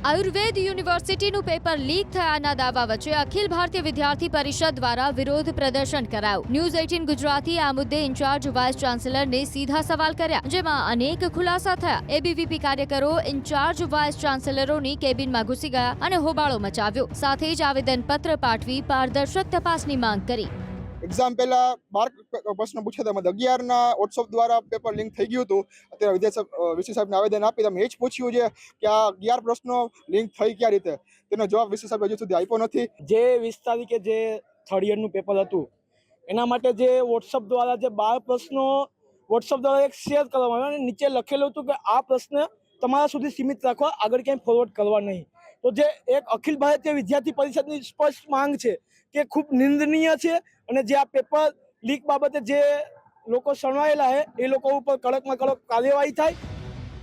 Ayurveda યુનિવર્સિટીનું paper leak થયાના દાવા વચ્ચે અખિલ ભારતીય વિદ્યાર્થી પરિષદ દ્વારા વિરોધ પ્રદર્શન કરાયું. ન્યૂઝ 18 ગુજરાતી આ મુદ્દે ઇન્ચાર્જ વાઇસ ચાન્સેલરને સીધા સવાલ કર્યા, જેમાં અનેક ખુલાસા થયા. એબીવીપી કાર્યકરો ઇન્ચાર્જ વાઇસ ચાન્સેલરોની કેબિનમાં ઘૂસી ગયા અને હોબાળો મચાવ્યો. સાથે જ આવેદનપત્ર પાઠવી પારદર્શક તપાસની માંગ કરી. એક્ઝામ પહેલા 12 પ્રશ્નો પૂછ્યા હતા, 11ના વોટ્સઅપ દ્વારા પેપર લિંક થઈ ગયું હતું. અત્યારે વીસી સાહેબને આવેદન આપી તમે એ જ પૂછ્યું છે કે આ 11 પ્રશ્નો લિંક થઈ કયા રીતે, તેનો જવાબ વીસી સાહેબ હજુ સુધી આપ્યો નથી. જે 20 તારીખે જે થર્ડ યરનું પેપર હતું એના માટે જે વોટ્સઅપ દ્વારા જે 12 પ્રશ્નો વોટ્સઅપ દ્વારા એક શેર કરવામાં આવ્યા અને નીચે લખેલું હતું કે આ પ્રશ્ન તમારા સુધી સીમિત રાખવા, આગળ ક્યાંય ફોરવર્ડ કરવા નહીં. તો જે એક અખિલ ભારતીય વિદ્યાર્થી પરિષદની સ્પષ્ટ માંગ છે કે ખૂબ નિંદનીય છે અને જે આ પેપર લીક બાબતે જે લોકો સંડવાયેલા છે એ લોકો ઉપર કડકમાં કડક કાર્યવાહી થાય.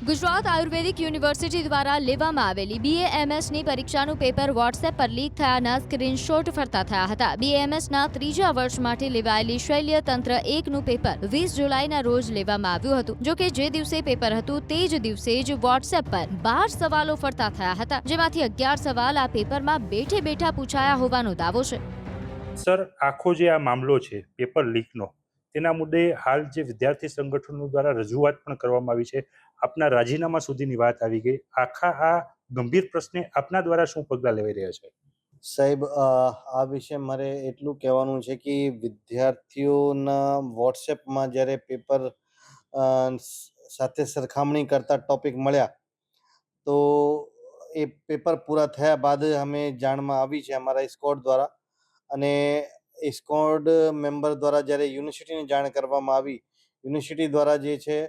ગુજરાત આયુર્વેદિક યુનિવર્સિટી દ્વારા લેવામાં આવેલી BAMSની પરીક્ષાનું પેપર વોટ્સએપ પર લીક થયાના સ્ક્રીનશોટ ફરતા થયા હતા. BAMSના ત્રીજા વર્ષ માટે લેવાયેલી શૈલ્ય તંત્ર 1નું પેપર 20 જુલાઈના રોજ લેવામાં આવ્યું હતું. જોકે જે દિવસે પેપર હતું તે જ દિવસે જ વોટ્સએપ પર 12 સવાલો ફરતા થયા હતા, જેમાંથી 11 સવાલ આ પેપરમાં બેઠે બેઠા પૂછાયા હોવાનો દાવો છે. સર, આખો જે આ મામલો છે પેપર લીકનો, તેના મુદ્દે હાલ જે વિદ્યાર્થી સંગઠનો દ્વારા રજૂઆત પણ કરવામાં આવી છે. આપના રાજીનામા સુધીની વાત આવી ગઈ. આખા આ ગંભીર પ્રશ્ને આપના દ્વારા શું પગલાં લેવાઈ રહ્યા છે? સાહેબ, આ વિશે મારે એટલું કહેવાનું છે કે વિદ્યાર્થીઓના વોટ્સએપમાં જ્યારે પેપર સાથે સરખામણી કરતા ટોપિક મળ્યા તો એ પેપર પૂરા થયા બાદ અમે જાણમાં આવી છે અમારા સ્કોડ દ્વારા, અને સ્કોડ મેમ્બર દ્વારા જ્યારે યુનિવર્સિટીને જાણ કરવામાં આવી, યુનિવર્સિટી દ્વારા જે છે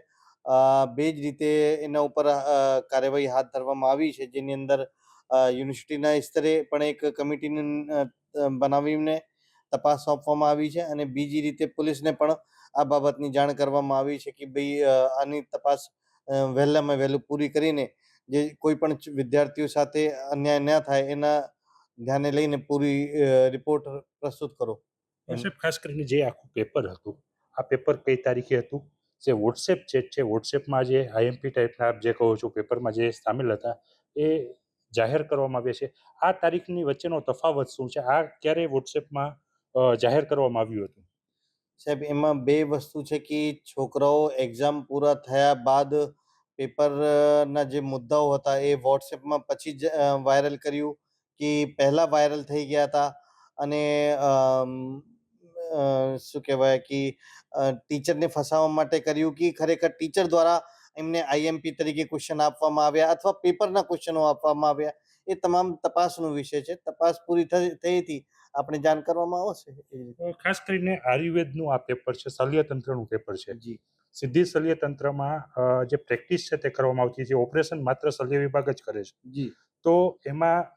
બે જ રીતે એના ઉપર કાર્યવાહી હાથ ધરવામાં આવી છે, જેની અંદર યુનિવર્સિટીના સ્તરે પણ એક કમિટીને બનાવીને તપાસ સોંપવામાં આવી છે અને બીજી રીતે પોલીસને પણ આ બાબતની જાણ કરવામાં આવી છે કે ભાઈ આની તપાસ વહેલામાં વહેલું પૂરી કરીને જે કોઈ પણ વિદ્યાર્થીઓ સાથે અન્યાય ન થાય એના ધ્યાને લઈને પૂરી રિપોર્ટ પ્રસ્તુત કરો. સાહેબ, ખાસ કરીને જે આખું પેપર હતું, આ પેપર કઈ તારીખે હતું? જે વોટ્સએપ ચેટ છે, વોટ્સએપમાં જે IMP ટાઈપના આપ જે કહો છો પેપરમાં જે સામેલ હતા એ જાહેર કરવામાં આવે છે. આ તારીખની વચ્ચેનો તફાવત શું છે? આ ક્યારે વોટ્સએપમાં જાહેર કરવામાં આવ્યું હતું? સાહેબ, એમાં બે વસ્તુ છે કે છોકરાઓ એક્ઝામ પૂરા થયા બાદ પેપરના જે મુદ્દાઓ હતા એ વોટ્સએપમાં પછી જ વાયરલ કર્યું કે પહેલાં વાયરલ થઈ ગયા હતા, અને શું કહેવાય કે ટીચરને ફસાવવા માટે કર્યું કે ખરેખર ટીચર દ્વારા એમને IMP તરીકે ક્વેશ્ચન આપવામાં આવ્યા અથવા પેપરના ક્વેશ્ચનો આપવામાં આવ્યા, એ તમામ તપાસનો વિષય છે. તપાસ પૂરી થઈ હતી આપણે જાણ કરવામાં આવશે. ખાસ કરીને આયુર્વેદનું આ પેપર છે, શલ્યતંત્રનું પેપર છે. જી, સીધી શલ્યતંત્રમાં જે પ્રેક્ટિસ છે તે કરવામાં આવતી છે, ઓપરેશન માત્ર શલ્ય વિભાગ જ કરે છે. જી. તો એમાં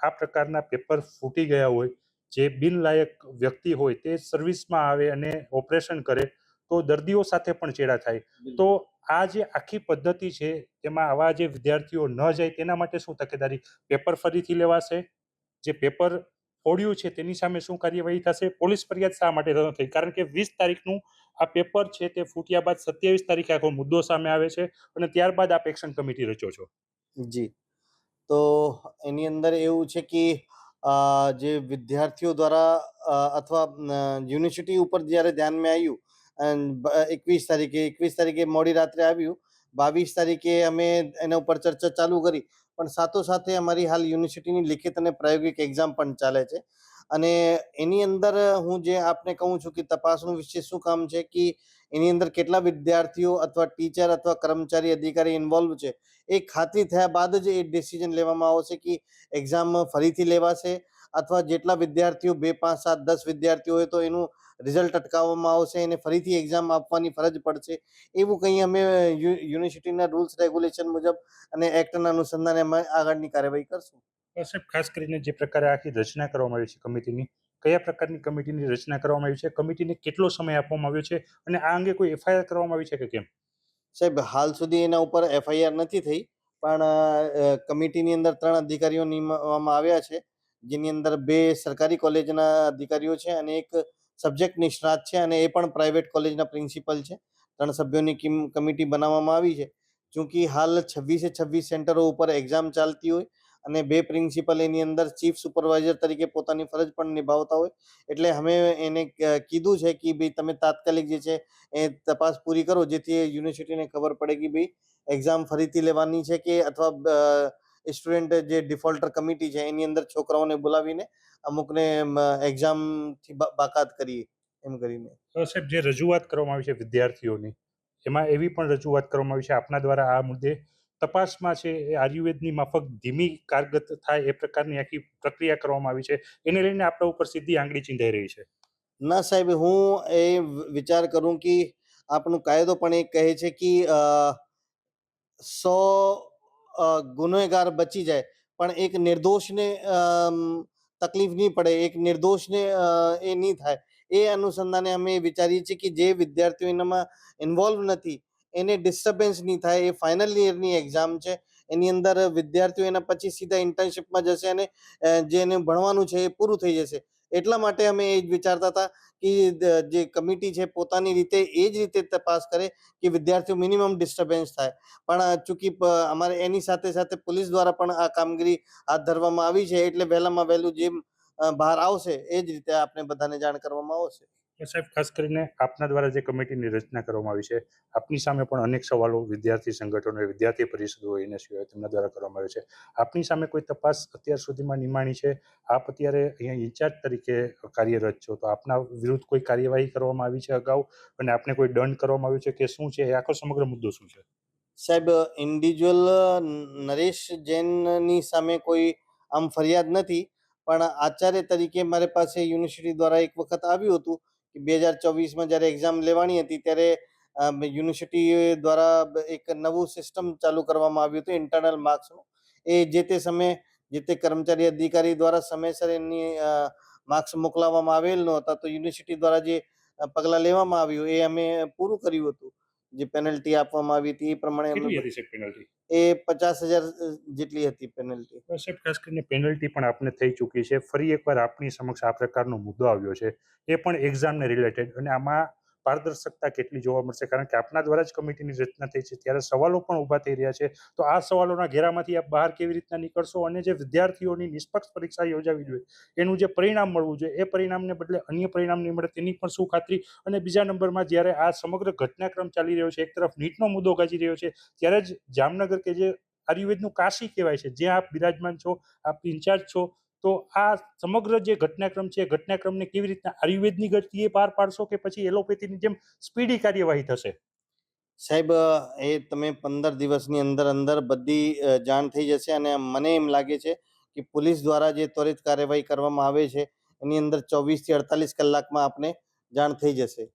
આ પ્રકારના પેપર ફૂટી ગયા હોય, જે બિનલાયક વ્યક્તિ હોય તે સર્વિસમાં આવે અને ઓપરેશન કરે તો દર્દીઓ સાથે પણ ચેડા થાય. તો આ જે આખી પદ્ધતિ છે તેમાં આવા જે વિદ્યાર્થીઓ ન જાય તેના માટે શું તકેદારી? પેપર ફરીથી લેવાશે? જે પેપર ફોડ્યું છે તેની સામે શું કાર્યવાહી થશે? પોલીસ ફરિયાદ શા માટે ન થઈ? કારણ કે 20 તારીખનું આ પેપર છે તે ફૂટ્યા બાદ 27 તારીખે આખો મુદ્દો સામે આવે છે અને ત્યારબાદ આપ એક્શન કમિટી રચો છો. જી, તો એની અંદર એવું છે કે જે વિદ્યાર્થીઓ દ્વારા અથવા યુનિવર્સિટી ઉપર જ્યારે ધ્યાનમાં આવ્યું 21 તારીખે મોડી રાત્રે આવ્યું, 22 તારીખે અમે એના ઉપર ચર્ચા ચાલુ કરી, પણ સાથોસાથે અમારી હાલ યુનિવર્સિટીની લિખિત અને પ્રાયોગિક એક્ઝામ પણ ચાલે છે. અને એની અંદર હું જે આપને કહું છું કે તપાસનું વિશે શું કામ છે કે એની અંદર કેટલા વિદ્યાર્થીઓ અથવા ટીચર અથવા કર્મચારી અધિકારી ઇન્વોલ્વ છે એ ખાતરી થયા બાદ જ એ ડિસિઝન લેવામાં આવશે કે એક્ઝામ ફરીથી લેવાશે અથવા જેટલા વિદ્યાર્થીઓ 2, 5, 7, 10 વિદ્યાર્થીઓ હોય તો એનું રિઝલ્ટ અટકાવવામાં આવશે, એને ફરીથી એક્ઝામ આપવાની ફરજ પડશે. એવું કંઈ અમે યુનિવર્સિટીના રૂલ્સ રેગ્યુલેશન મુજબ અને એક્ટના અનુસંધાને અમે આગળની કાર્યવાહી કરશું. સાહેબ, ખાસ કરીને જે પ્રકારે આખી રચના કરવામાં આવી છે કમિટીની, કયા પ્રકારની કમિટીની રચના કરવામાં આવી છે? કમિટીને કેટલો સમય આપવામાં આવ્યો છે અને આ અંગે કોઈ FIR કરવામાં આવી છે કે કેમ? સાહેબ, હાલ સુધી એના ઉપર FIR નથી થઈ, પણ કમિટીની અંદર 3 અધિકારીઓ નિમવામાં આવ્યા છે, જેની અંદર 2 સરકારી કોલેજના અધિકારીઓ છે અને એક સબ્જેક્ટ નિષ્ણાત છે, અને એ પણ પ્રાઇવેટ કોલેજના પ્રિન્સિપલ છે. 3 સભ્યોની કમિટી બનાવવામાં આવી છે. ચૂંકि હાલ 26 સેન્ટરો ઉપર એક્ઝામ ચાલતી હોય અને 2 પ્રિન્સિપલ એની અંદર ચીફ સુપરવાઇઝર તરીકે પોતાની ફરજ પણ નિભાવતા હોય. એટલે અમે એને કીધું છે કે ભાઈ તમે તાત્કાલિક જે છે એ તપાસ પૂરી કરો, જેથી યુનિવર્સિટીને ખબર પડે કે ભાઈ એક્ઝામ ફરીથી લેવાની છે કે અથવા સ્ટુડન્ટ જે ડિફોલ્ટર કમિટી છે એની અંદર છોકરાઓને બોલાવીને અમુકને એક્ઝામથી બાકાત કરીએ એમ કરીને. તો સાહેબ, જે રજૂઆત કરવામાં આવી છે વિદ્યાર્થીઓની, એમાં એવી પણ રજૂઆત કરવામાં આવી છે આપના દ્વારા આ મુદ્દે તપાસમાં છે એ આયુર્વેદની માફક ધીમી કારગત થાય એ પ્રકારની આખી પ્રક્રિયા કરવામાં આવી છે, એને લઈને આપણા ઉપર સીધી આંગળી ચીંધાઈ રહી છે. ના સાહેબ, હું એ વિચાર કરું કે આપણું કાયદો પણ એ કહે છે કે 100 ગુનેગાર બચી જાય પણ એક નિર્દોષને તકલીફ નહીં પડે, એક નિર્દોષને એ નહીં થાય. એ અનુસંધાને અમે વિચારીએ છીએ કે જે વિદ્યાર્થીઓ એનામાં ઇન્વોલ્વ નથી એને ડિસ્ટર્બન્સ નહીં થાય. એ ફાઇનલ યરની એક્ઝામ છે, એની અંદર વિદ્યાર્થીઓ એના પછી સીધા ઇન્ટર્નશિપમાં જશે અને જે એને ભણવાનું છે એ પૂરું થઈ જશે. એટલા માટે અમે એ જ વિચારતા હતા કે જે કમિટી છે પોતાની રીતે એ જ રીતે તપાસ કરે કે વિદ્યાર્થીઓ મિનિમમ ડિસ્ટર્બન્સ થાય. પણ ચૂંકી અમારે એની સાથે સાથે પોલીસ દ્વારા પણ આ કામગીરી હાથ ધરવામાં આવી છે, એટલે વહેલામાં વહેલું જેમ બહાર આવશે એ જ રીતે આપણે બધાને જાણ કરવામાં આવશે. તો સાહેબ, ખાસ કરીને આપના દ્વારા જે કમિટીની રચના કરવામાં આવી છે, આપની સામે પણ અનેક સવાલો વિદ્યાર્થી સંગઠનો, વિદ્યાર્થી પરિષદો એને સિવાય તેમના દ્વારા કરવામાં આવે છે. આપની સામે કોઈ તપાસ અત્યાર સુધીમાં નિમાણી છે? આપ અત્યારે અહીંયા ઇન્ચાર્જ તરીકે કાર્યરત છો, તો આપના વિરુદ્ધ કોઈ કાર્યવાહી કરવામાં આવી છે અગાઉ, અને આપને કોઈ દંડ કરવામાં આવ્યો છે કે શું છે? એ આખો સમગ્ર મુદ્દો શું છે? સાહેબ, ઇન્ડિવિજ્યુઅલ નરેશ જૈનની સામે કોઈ આમ ફરિયાદ નથી, પણ આચાર્ય તરીકે મારી પાસે યુનિવર્સિટી દ્વારા એક વખત આવ્યું હતું કે 2024માં જ્યારે એક્ઝામ લેવાની હતી ત્યારે યુનિવર્સિટી દ્વારા એક નવું સિસ્ટમ ચાલુ કરવામાં આવ્યું હતું ઇન્ટરનલ માર્ક્સનું. એ જે તે સમયે જે તે કર્મચારી અધિકારી દ્વારા સમયસર એની માર્ક્સ મોકલાવવામાં આવેલ ન હતા, તો યુનિવર્સિટી દ્વારા જે પગલાં લેવામાં આવ્યું એ અમે પૂરું કર્યું હતું. જે પેનલ્ટી આપવામાં આવી હતી એ પ્રમાણે કેટલી હતી સાહેબ પેનલ્ટી? એ 50,000 જેટલી હતી પેનલ્ટી. સાહેબ, ખાસ કરીને પેનલ્ટી પણ આપને થઈ ચૂકી છે. ફરી એકવાર આપની સમક્ષ આ પ્રકારનો મુદ્દો આવ્યો છે, એ પણ એક્ઝામને રિલેટેડ, અને આમાં પારદર્શકતા કેટલી જોવા મળશે? કારણ કે આપના દ્વારા જ કમિટીની રચના થઈ છે, ત્યારે સવાલો પણ ઊભા થઈ રહ્યા છે. તો આ સવાલોના ઘેરામાંથી આપ બહાર કેવી રીતના નીકળશો, અને જે વિદ્યાર્થીઓની નિષ્પક્ષ પરીક્ષા યોજાવી જોઈએ, એનું જે પરિણામ મળવું જોઈએ, એ પરિણામને બદલે અન્ય પરિણામ નહીં મળે તેની પણ શું ખાતરી? અને બીજા નંબરમાં, જ્યારે આ સમગ્ર ઘટનાક્રમ ચાલી રહ્યો છે, એક તરફ નીટનો મુદ્દો ગાજી રહ્યો છે, ત્યારે જ જામનગર કે જે આયુર્વેદનું કાશી કહેવાય છે, જ્યાં આપ બિરાજમાન છો, આપ ઇન્ચાર્જ છો, તો આ સમગ્ર જે ઘટનાક્રમ છે, ઘટનાક્રમને કેવી રીતના આયુર્વેદની ગતિએ પાર પાડશો કે પછી એલોપેથીની જેમ સ્પીડી કાર્યવાહી થશે? સાહેબ, એ તમે 15 દિવસની અંદર અંદર બધી જાણ થઈ જશે, અને મને એમ લાગે છે કે પોલીસ દ્વારા જે ત્વરિત કાર્યવાહી કરવામાં આવે છે એની અંદર 24 થી 48 કલાકમાં આપને જાણ થઈ જશે.